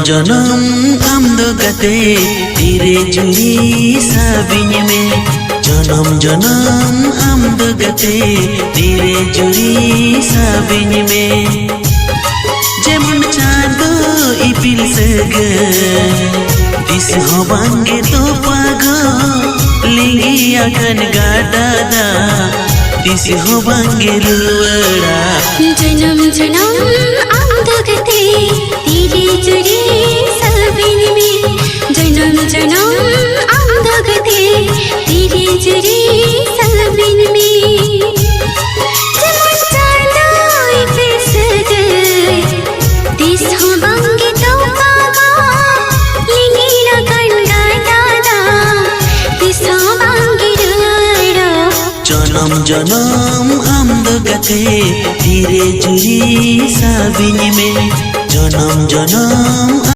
जनम आमदो गते तेरे जुड़ी साबिन में जनम आमदो गते तेरे जुड़ी साबिन में जेमन चाँदो इपिल सगे दिस हो बांगे तो पागो लिंगी अगन गादादा दिस हो बांगे रुवड़ा जनम आमदो गते तेरे जुड़ी साबिन में जनम आमदो गते तेरे जुड़ी साबिन में जेमन चाँदो इपिल सगे दिस हो बांगे तो पागो लिंगी अगन गादादा दिस हो बांगे रुवड़ा जनम आमदो गते तेरे जुड़ी साबिन में जनम